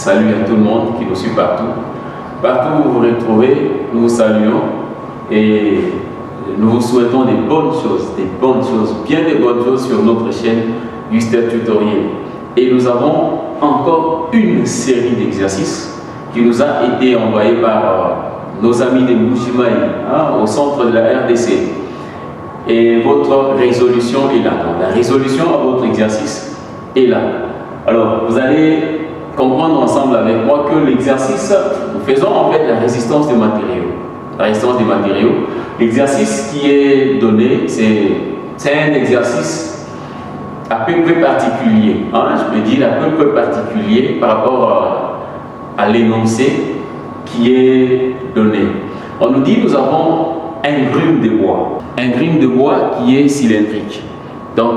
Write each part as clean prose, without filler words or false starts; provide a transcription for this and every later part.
Salut à tout le monde qui nous suit partout. Partout où vous vous retrouvez, nous vous saluons et nous vous souhaitons des bonnes choses, bien des bonnes choses sur notre chaîne Gustave Tutoriel. Et nous avons encore une série d'exercices qui nous a été envoyée par nos amis de Mbujimayi, au centre de la RDC. Et votre résolution est là. Donc, la résolution à votre exercice est là. Alors, vous allez comprendre ensemble avec moi que l'exercice, nous faisons en fait la résistance des matériaux. La résistance des matériaux. L'exercice qui est donné, c'est un exercice à peu près particulier. Je peux dire à peu près particulier par rapport à l'énoncé qui est donné. On nous dit nous avons un grume de bois. Un grume de bois qui est cylindrique. Donc,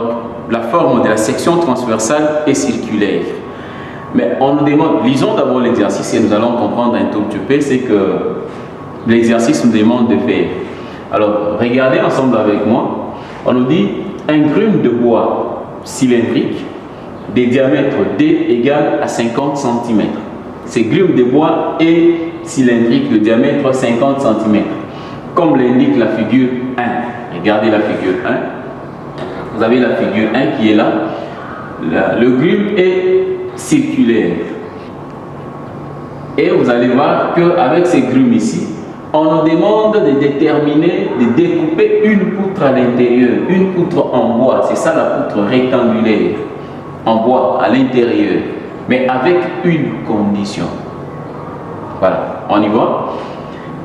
la forme de la section transversale est circulaire. Mais on nous demande, lisons d'abord l'exercice et nous allons comprendre un tout petit peu ce que l'exercice nous demande de faire. Alors, regardez ensemble avec moi. On nous dit un grume de bois cylindrique de diamètre D égale à 50 cm. Ce grume de bois est cylindrique de diamètre 50 cm. Comme l'indique la figure 1. Regardez la figure 1. Vous avez la figure 1 qui est là. Le grume est circulaire. Et vous allez voir qu'avec ces grumes ici, on nous demande de déterminer, de découper une poutre à l'intérieur, une poutre en bois. C'est ça la poutre rectangulaire, en bois à l'intérieur, mais avec une condition. Voilà, on y va.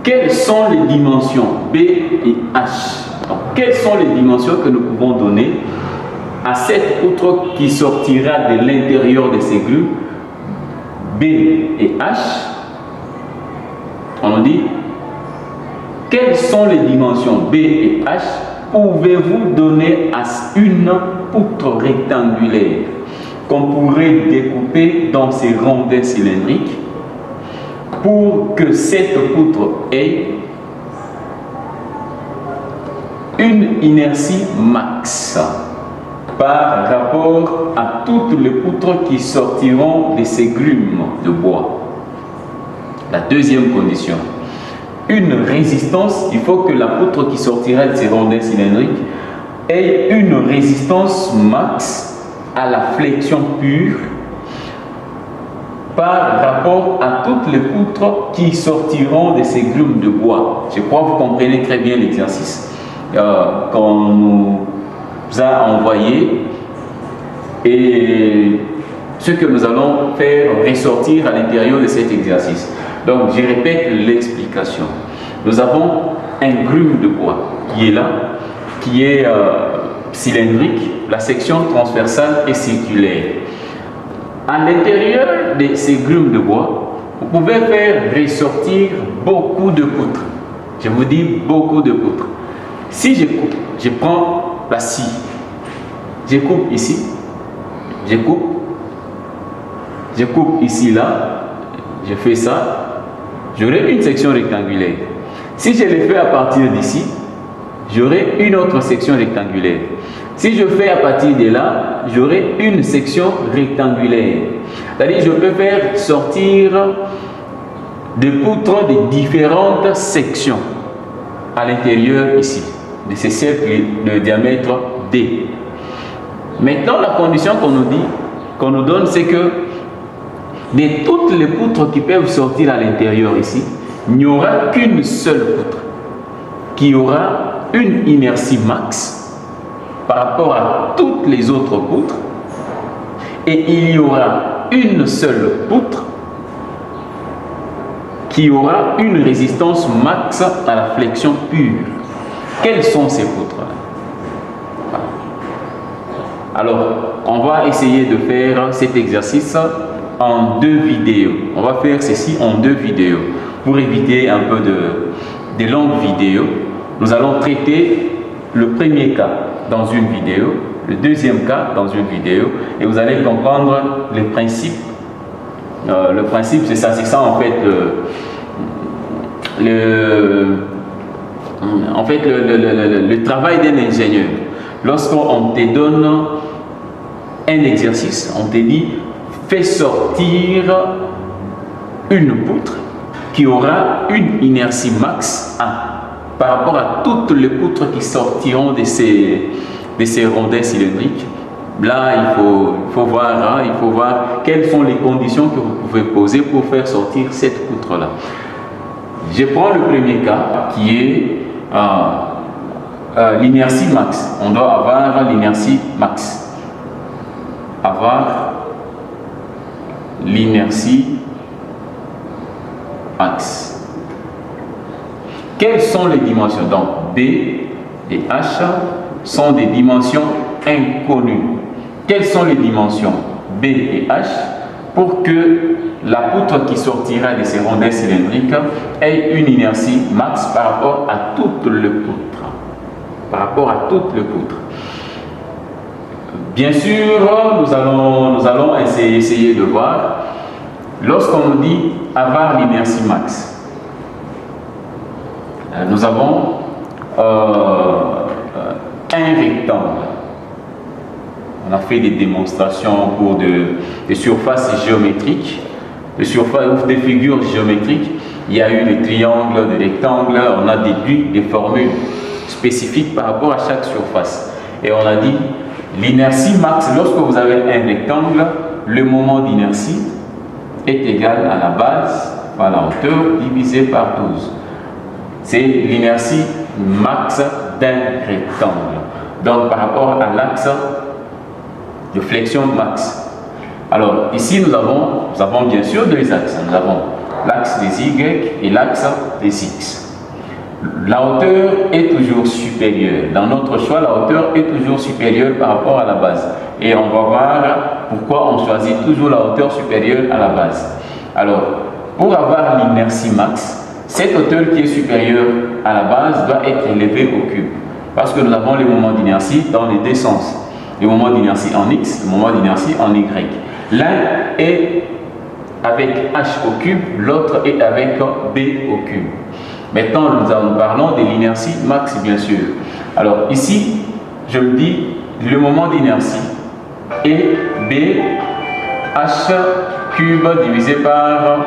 Quelles sont les dimensions B et H? Donc, quelles sont les dimensions que nous pouvons donner à cette poutre qui sortira de l'intérieur de ces grumes B et H? On nous dit quelles sont les dimensions B et H pouvez-vous donner à une poutre rectangulaire qu'on pourrait découper dans ces rondins cylindriques pour que cette poutre ait une inertie max par rapport à toutes les poutres qui sortiront de ces grumes de bois. La deuxième condition, une résistance, il faut que la poutre qui sortira de ces rondins cylindriques ait une résistance max à la flexion pure par rapport à toutes les poutres qui sortiront de ces grumes de bois. Je crois que vous comprenez très bien l'exercice qu'on nous a envoyé et ce que nous allons faire ressortir à l'intérieur de cet exercice. Donc, je répète l'explication. Nous avons un grume de bois qui est là, qui est cylindrique, la section transversale est circulaire. À l'intérieur de ces grumes de bois, vous pouvez faire ressortir beaucoup de poutres. Je vous dis beaucoup de poutres. Si je coupe, je prends la scie, je coupe ici, je coupe ici, là, je fais ça, j'aurai une section rectangulaire. Si je le fais à partir d'ici, j'aurai une autre section rectangulaire. Si je fais à partir de là, j'aurai une section rectangulaire. C'est-à-dire je peux faire sortir des poutres de différentes sections à l'intérieur ici, de ces cercles de diamètre D. Maintenant, la condition qu'on nous donne, c'est que de toutes les poutres qui peuvent sortir à l'intérieur ici, il n'y aura qu'une seule poutre qui aura une inertie max par rapport à toutes les autres poutres et il y aura une seule poutre qui aura une résistance max à la flexion pure. Quelles sont ces poutres-là? Alors, on va essayer de faire cet exercice en 2 vidéos. On va faire ceci en 2 vidéos. Pour éviter un peu de longues vidéos, nous allons traiter le premier cas dans une vidéo, le deuxième cas dans une vidéo, et vous allez comprendre le principe. Le principe, c'est ça en fait le travail d'un ingénieur. Lorsqu'on te donne un exercice, on te dit fais sortir une poutre qui aura une inertie max 1 par rapport à toutes les poutres qui sortiront de ces rondins cylindriques. Là, il faut voir quelles sont les conditions que vous pouvez poser pour faire sortir cette poutre-là. Je prends le premier cas qui est l'inertie max. On doit avoir l'inertie max. Avoir l'inertie max. Quelles sont les dimensions? Donc B et H sont des dimensions inconnues. Quelles sont les dimensions B et H pour que la poutre qui sortira de ces rondins cylindriques ait une inertie max par rapport à toutes les poutres? Par rapport à toutes les poutres. Bien sûr, nous allons essayer de voir. Lorsqu'on dit avoir l'inertie max, nous avons un rectangle. On a fait des démonstrations pour des surfaces géométriques, des figures géométriques. Il y a eu des triangles, des rectangles. On a déduit des formules spécifiques par rapport à chaque surface. Et on a dit l'inertie max, lorsque vous avez un rectangle, le moment d'inertie est égal à la base par la hauteur divisé par 12. C'est l'inertie max d'un rectangle. Donc par rapport à l'axe de flexion max. Alors ici nous avons bien sûr deux axes. Nous avons l'axe des Y et l'axe des X. La hauteur est toujours supérieure. Dans notre choix, la hauteur est toujours supérieure par rapport à la base. Et on va voir pourquoi on choisit toujours la hauteur supérieure à la base. Alors, pour avoir l'inertie max, cette hauteur qui est supérieure à la base doit être élevée au cube. Parce que nous avons les moments d'inertie dans les deux sens. Le moment d'inertie en X, le moment d'inertie en Y. L'un est avec H au cube, l'autre est avec B au cube. Maintenant, nous parlons de l'inertie max, bien sûr. Alors ici, je me dis, le moment d'inertie est B H cube divisé par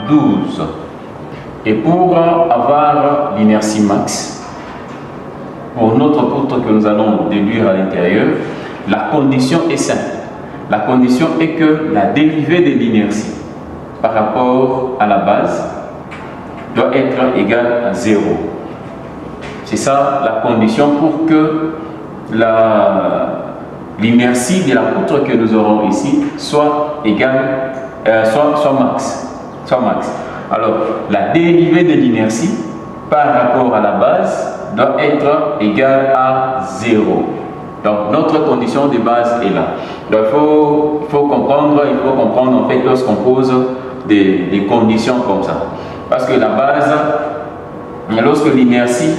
12. Et pour avoir l'inertie max, pour notre poutre que nous allons déduire à l'intérieur, la condition est simple. La condition est que la dérivée de l'inertie par rapport à la base doit être égale à 0. C'est ça la condition pour que l'inertie de la poutre que nous aurons ici soit égale, soit max. Alors, la dérivée de l'inertie par rapport à la base doit être égale à 0. Donc, notre condition de base est là. Donc, il faut comprendre en fait lorsqu'on pose des conditions comme ça. Parce que la base, lorsque l'inertie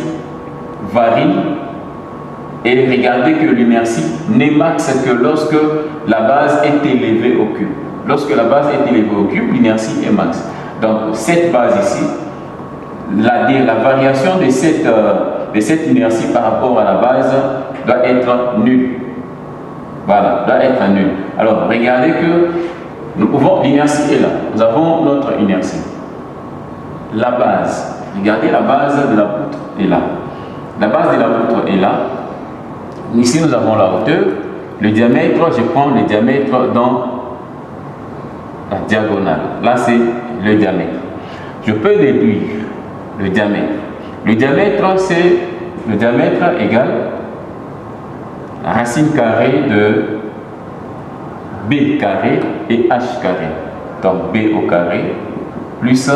varie, et regardez que l'inertie n'est max que lorsque la base est élevée au cube. Lorsque la base est élevée au cube, l'inertie est max. Donc cette base ici, la variation de cette inertie par rapport à la base doit être nulle. Voilà, doit être nulle. Alors regardez que nous pouvons, l'inertie est là. Nous avons notre inertie. La base, regardez, la base de la poutre est là. La base de la poutre est là. Ici, nous avons la hauteur. Le diamètre, je prends le diamètre dans la diagonale. Là, c'est le diamètre. Je peux déduire le diamètre. Le diamètre, c'est le diamètre égale la racine carrée de B carré et H carré. Donc, B au carré plus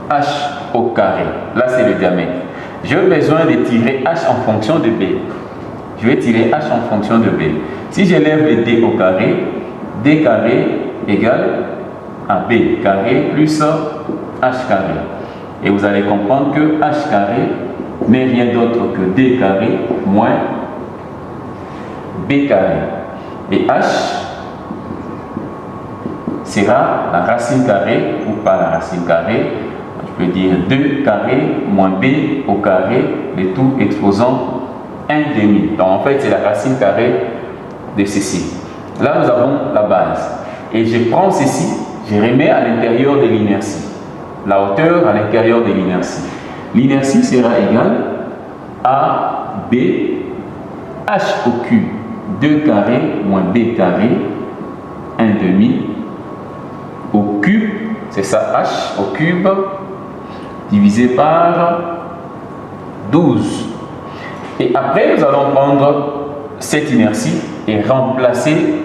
H au carré. Là, c'est le diamètre. J'ai besoin de tirer H en fonction de B. Je vais tirer H en fonction de B. Si j'élève le D au carré, D carré égale à B carré plus H carré. Et vous allez comprendre que H carré n'est rien d'autre que D carré moins B carré. Et H sera la racine carrée ou pas la racine carrée. Je peux dire 2 carré moins B au carré, le tout exposant 1/2. Donc en fait, c'est la racine carrée de ceci. Là, nous avons la base. Et je prends ceci, je remets à l'intérieur de l'inertie. La hauteur à l'intérieur de l'inertie. L'inertie sera égale à B, H au cube, 2 carré moins B carré, 1 demi, au cube, c'est ça H au cube, divisé par 12. Et après, nous allons prendre cette inertie et remplacer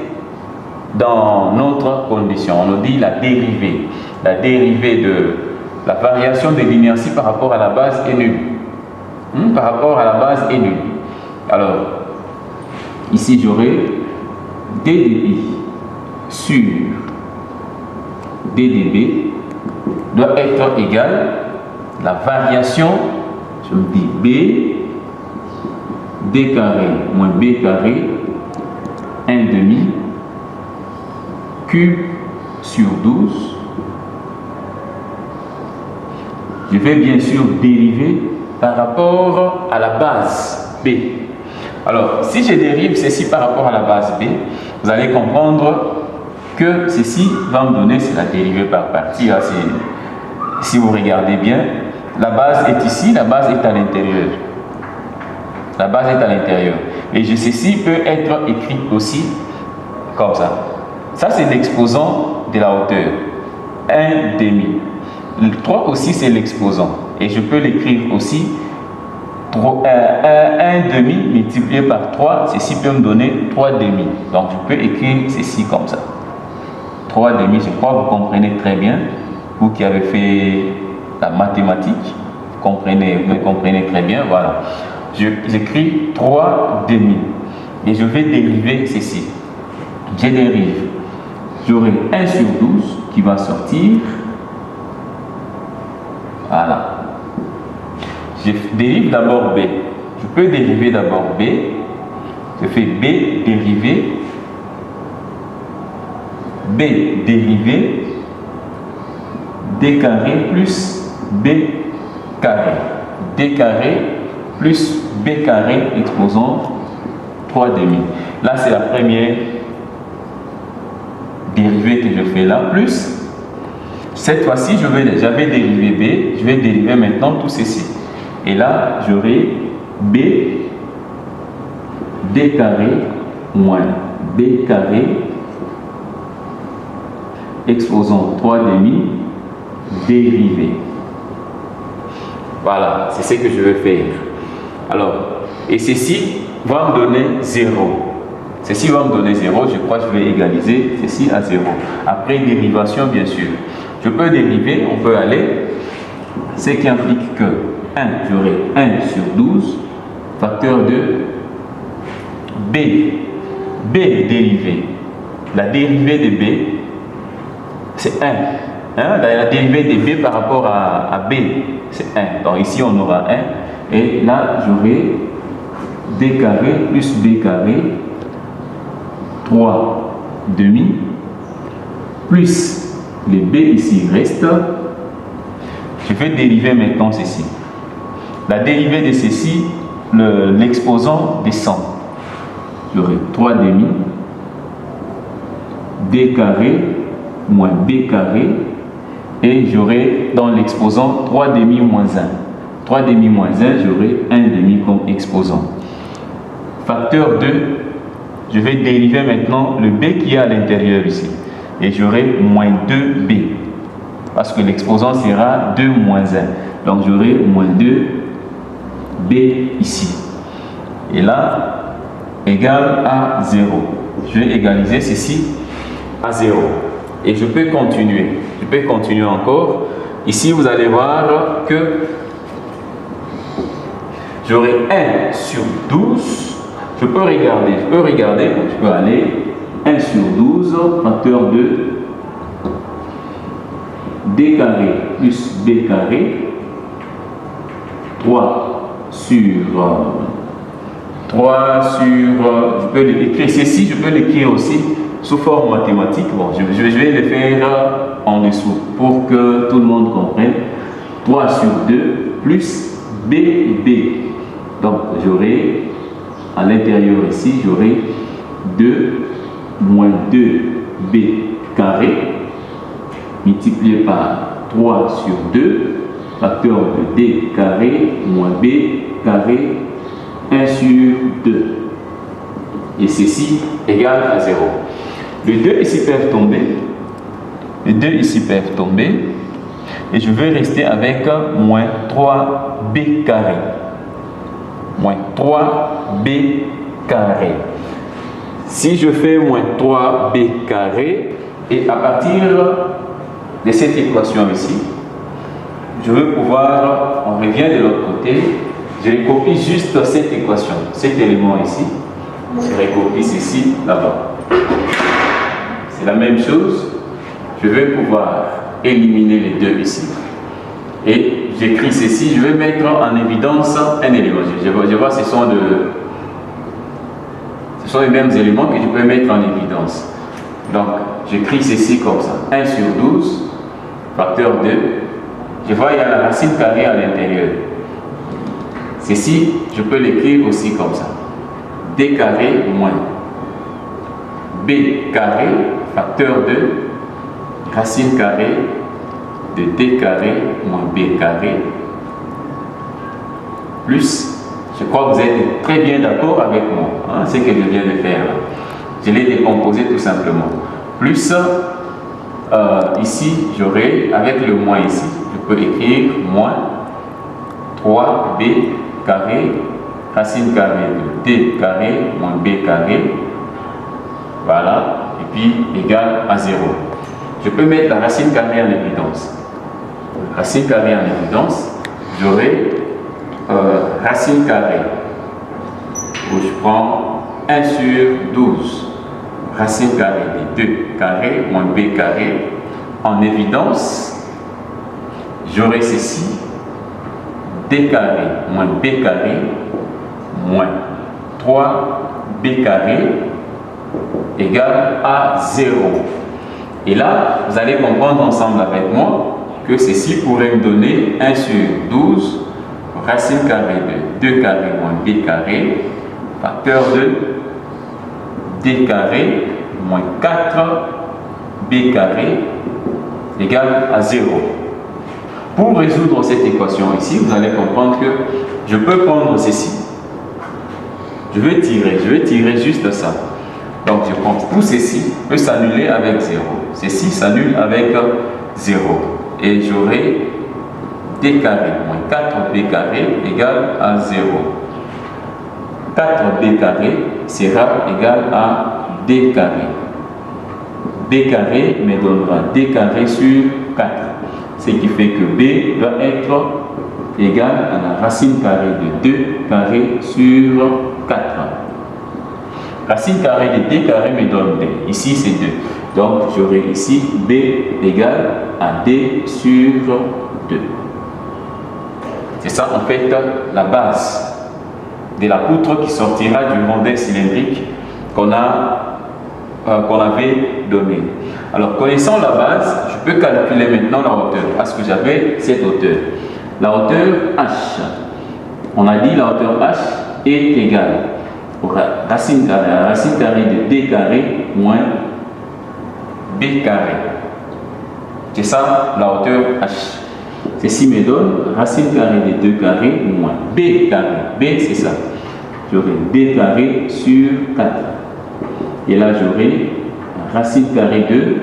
dans notre condition. On nous dit la dérivée. La dérivée de la variation de l'inertie par rapport à la base est nulle. Par rapport à la base est nulle. Alors, ici j'aurai dDi sur dDb doit être égal à la variation, je me dis B, D carré moins B carré, 1 demi, cube sur 12. Je vais bien sûr dériver par rapport à la base B. Alors, si je dérive ceci par rapport à la base B, vous allez comprendre que ceci va me donner, c'est la dérivée par partie. Hein, si vous regardez bien, la base est ici, la base est à l'intérieur. La base est à l'intérieur. Et ceci peut être écrit aussi comme ça. Ça, c'est l'exposant de la hauteur. 1 demi. Le 3 aussi, c'est l'exposant. Et je peux l'écrire aussi. 1 demi multiplié par 3, ceci peut me donner 3 demi. Donc, je peux écrire ceci comme ça. 3 demi, je crois que vous comprenez très bien. Vous qui avez fait la mathématique, vous me comprenez très bien. Voilà. J'écris 3 demi. Et je vais dériver ceci. Je dérive. J'aurai 1 sur 12 qui va sortir. Voilà. Je dérive d'abord B. Je peux dériver d'abord B. Je fais B dérivé. B dérivé. D carré plus B carré. D carré plus B carré exposant 3 demi. Là, c'est la première dérivée que je fais là, plus cette fois-ci, j'avais dérivé B, je vais dériver maintenant tout ceci. Et là, j'aurai B, D carré moins B carré exposant 3 demi dérivé. Voilà, c'est ce que je vais faire. Alors, et ceci va me donner 0. Ceci va me donner 0, je crois que je vais égaliser ceci à 0. Après dérivation, bien sûr. Je peux dériver, on peut aller, ce qui implique que 1, j'aurai 1 sur 12, facteur de B. B dérivé. La dérivée de B, c'est 1. La dérivée de B par rapport à B, c'est 1. Donc ici, on aura 1. Et là, j'aurai D carré plus B carré, 3 demi, plus les B ici restent. Je vais dériver maintenant ceci. La dérivée de ceci, l'exposant descend. J'aurai 3 demi, D carré moins B carré, et j'aurai dans l'exposant 3 demi moins 1. 3 demi moins 1, j'aurai 1 demi comme exposant. Facteur 2, je vais dériver maintenant le B qui est à l'intérieur ici. Et j'aurai moins 2B. Parce que l'exposant sera 2 moins 1. Donc j'aurai moins 2B ici. Et là, égal à 0. Je vais égaliser ceci à 0. Et je peux continuer. Je peux continuer encore. Ici, vous allez voir que j'aurai 1 sur 12. Je peux regarder, je peux aller 1 sur 12, facteur de D carré plus B carré, 3 sur, je peux l'écrire ceci, je peux l'écrire aussi sous forme mathématique. Bon, je vais le faire en dessous pour que tout le monde comprenne. 3 sur 2 plus BB. Donc, j'aurai à l'intérieur ici, j'aurai 2 moins 2B carré multiplié par 3 sur 2, facteur de D carré moins B carré 1 sur 2. Et ceci égale à 0. Les deux ici peuvent tomber. Les deux ici peuvent tomber. Et je vais rester avec moins 3B carré. Moins 3B carré. Si je fais moins 3B carré, et à partir de cette équation ici, je vais pouvoir, on revient de l'autre côté, je recopie juste cette équation, cet élément ici, je recopie ceci là-bas. C'est la même chose, je vais pouvoir éliminer les deux ici. Et j'écris ceci, je vais mettre en évidence un élément. Je vois ce sont les mêmes éléments que je peux mettre en évidence. Donc, j'écris ceci comme ça. 1 sur 12, facteur 2. Je vois, il y a la racine carrée à l'intérieur. Ceci, je peux l'écrire aussi comme ça. D carré moins B carré, facteur 2, racine carrée de D carré moins B carré, plus, je crois que vous êtes très bien d'accord avec moi, hein, ce que je viens de faire. Je l'ai décomposé tout simplement. Plus, ici, j'aurai, avec le moins ici, je peux écrire moins 3B carré, racine carrée de D carré moins B carré, voilà, et puis égal à 0. Je peux mettre la racine carrée en évidence. Racine carrée en évidence, j'aurai racine carrée, où je prends 1 sur 12, racine carrée de 2 carré moins B carré, en évidence, j'aurai ceci, D carré moins B carré, moins 3B carré, égale à 0. Et là, vous allez comprendre ensemble avec moi que ceci pourrait me donner 1 sur 12, racine carrée de 2 carré moins B carré, facteur de D carré moins 4B carré égale à 0. Pour résoudre cette équation ici, vous allez comprendre que je peux prendre ceci. Je vais tirer juste ça. Donc je prends tout ceci, peut s'annuler avec 0. Ceci s'annule avec 0. Et j'aurai D carré moins 4B carré égale à 0. 4B carré sera égal à D carré. B carré me donnera D carré sur 4. Ce qui fait que B doit être égal à la racine carrée de 2 carré sur 4. Racine carrée de D carré me donne D. Ici, c'est 2. Donc, j'aurai ici B égale à D sur 2. C'est ça, en fait, la base de la poutre qui sortira du rondin cylindrique qu'on avait donné. Alors, connaissant la base, je peux calculer maintenant la hauteur, parce que j'avais cette hauteur. La hauteur H, on a dit la hauteur H est égale à racine carrée de D carré moins B carré. C'est ça la hauteur H. Ceci me donne racine carrée de 2 carré moins B carré. B, c'est ça. J'aurai D carré sur 4. Et là, j'aurai racine carrée de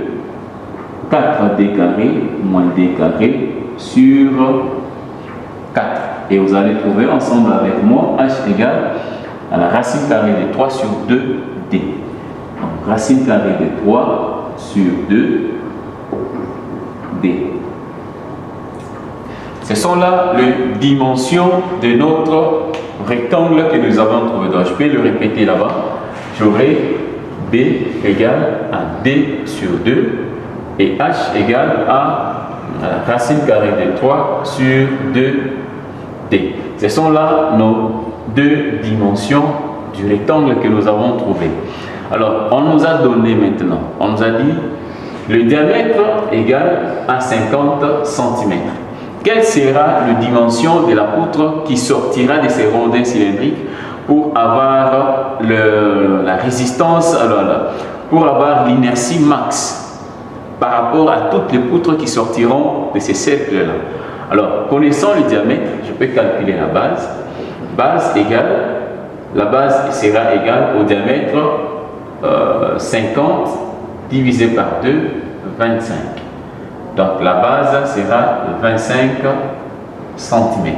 4D carré moins D carré sur 4. Et vous allez trouver ensemble avec moi H égale à la racine carrée de 3 sur 2D. Donc, racine carrée de 3 sur 2D. Ce sont là les dimensions de notre rectangle que nous avons trouvé. Donc, je peux le répéter là-bas. J'aurai B égale à D sur 2 et H égale à la racine carrée de 3 sur 2D. Ce sont là nos deux dimensions du rectangle que nous avons trouvé. Alors, on nous a donné maintenant, on nous a dit le diamètre égal à 50 cm. Quelle sera la dimension de la poutre qui sortira de ces rondins cylindriques pour avoir la résistance, pour avoir l'inertie max? par rapport à toutes les poutres qui sortiront de ces cercles-là. Alors, connaissant le diamètre, je peux calculer la base. Base égale, la base sera égale au diamètre 50 divisé par 2, 25. Donc, la base sera 25 cm.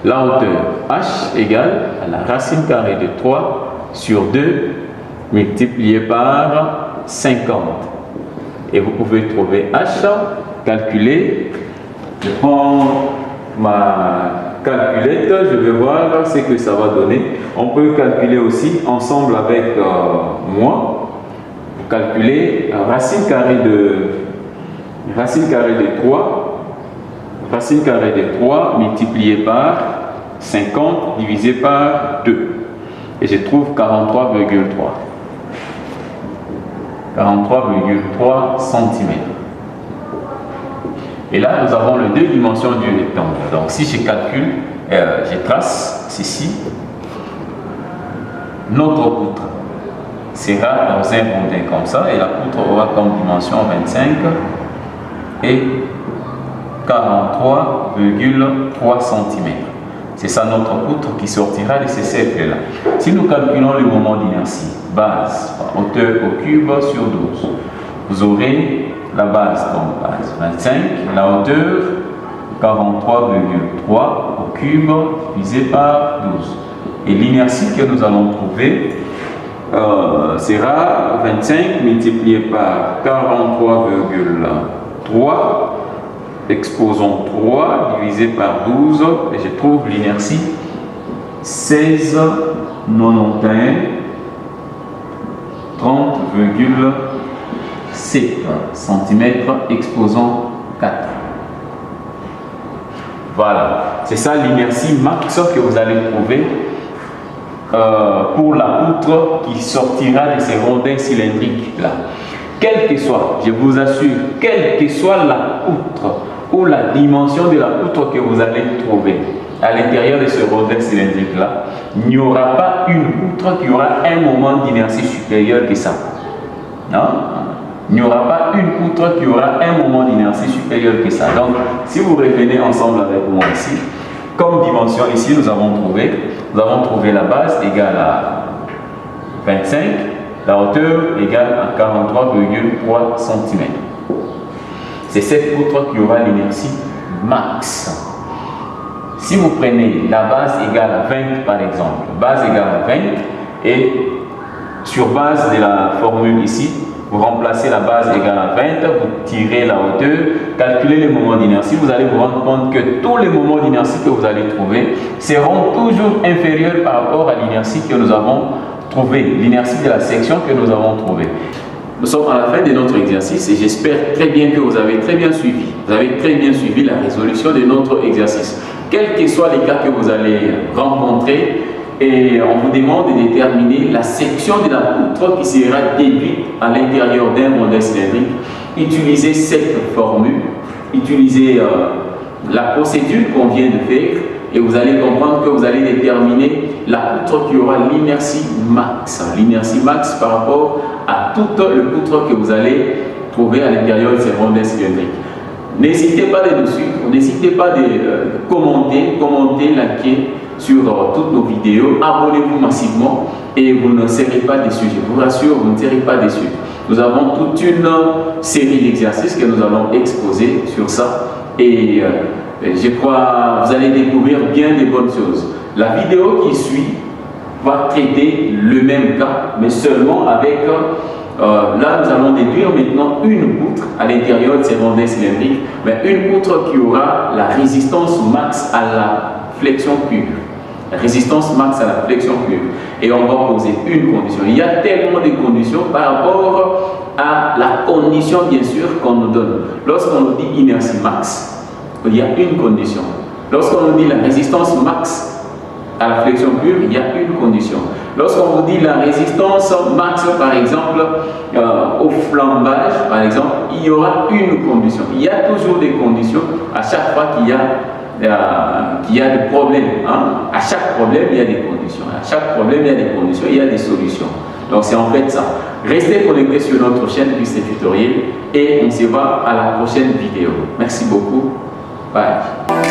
La hauteur h égale à la racine carrée de 3 sur 2 multiplié par 50. Et vous pouvez trouver h, calculer. Je prends ma calculette, je vais voir ce que ça va donner. On peut calculer aussi ensemble avec moi. Vous calculez racine carrée de 3 multiplié par 50 divisé par 2. Et je trouve 43,3. 43,3 cm. Et là, nous avons les deux dimensions du rectangle. Donc, si je calcule, je trace ceci, notre poutre sera dans un rondin comme ça, et la poutre aura comme dimension 25 et 43,3 cm. C'est ça notre poutre qui sortira de ces cercles-là. Si nous calculons le moment d'inertie, base, hauteur au cube sur 12, vous aurez la base comme base 25, la hauteur 43,3 au cube divisé par 12. Et l'inertie que nous allons trouver sera 25 multiplié par 43,3, exposons 3 divisé par 12, et je trouve l'inertie 16,91 30,7 cm exposant 4. Voilà, c'est ça l'inertie max que vous allez trouver pour la poutre qui sortira de ces rondins cylindriques là. Quelle que soit, je vous assure, quelle que soit la poutre ou la dimension de la poutre que vous allez trouver à l'intérieur de ce rondin cylindrique là, il n'y aura pas une poutre qui aura un moment d'inertie supérieur que ça. Non? Il n'y aura pas une poutre qui aura un moment d'inertie supérieur que ça. Donc, si vous revenez ensemble avec moi ici, comme dimension ici, nous avons trouvé la base égale à 25, la hauteur égale à 43,3 cm. C'est cette poutre qui aura l'inertie max. Si vous prenez la base égale à 20 par exemple, base égale à 20, et sur base de la formule ici, vous remplacez la base égale à 20, vous tirez la hauteur, calculez les moments d'inertie, vous allez vous rendre compte que tous les moments d'inertie que vous allez trouver seront toujours inférieurs par rapport à l'inertie que nous avons trouvée, l'inertie de la section que nous avons trouvée. Nous sommes à la fin de notre exercice et j'espère très bien que vous avez très bien suivi. Vous avez très bien suivi la résolution de notre exercice. Quels que soient les cas que vous allez rencontrer, et on vous demande de déterminer la section de la poutre qui sera déduite à l'intérieur d'un rondin cylindrique. Utilisez cette formule, utilisez la procédure qu'on vient de faire et vous allez comprendre que vous allez déterminer la poutre qui aura l'inertie max. L'inertie max par rapport à toute le poutre que vous allez trouver à l'intérieur de ces rondins cylindriques. N'hésitez pas de nous suivre, n'hésitez pas de commenter, liker sur toutes nos vidéos, abonnez-vous massivement et vous ne serez pas déçus. Je vous rassure, vous ne serez pas déçus. Nous avons toute une série d'exercices que nous allons exposer sur ça et je crois que vous allez découvrir bien des bonnes choses. La vidéo qui suit va traiter le même cas, mais seulement avec, là nous allons déduire maintenant une poutre à l'intérieur de ces rondins cylindriques, mais une poutre qui aura la résistance max à la flexion pure. Résistance max à la flexion pure. Et on va poser une condition. Il y a tellement de conditions par rapport à la condition, bien sûr, qu'on nous donne. Lorsqu'on nous dit inertie max, il y a une condition. Lorsqu'on nous dit la résistance max à la flexion pure, il y a une condition. Lorsqu'on vous dit la résistance max, par exemple, au flambage, par exemple, il y aura une condition. Il y a toujours des conditions à chaque fois qu'il y a des problèmes. Hein? À chaque problème, il y a des conditions. À chaque problème, il y a des conditions, il y a des solutions. Donc c'est en fait ça. Restez connectés sur notre chaîne Christ Tutoriel et on se voit à la prochaine vidéo. Merci beaucoup. Bye.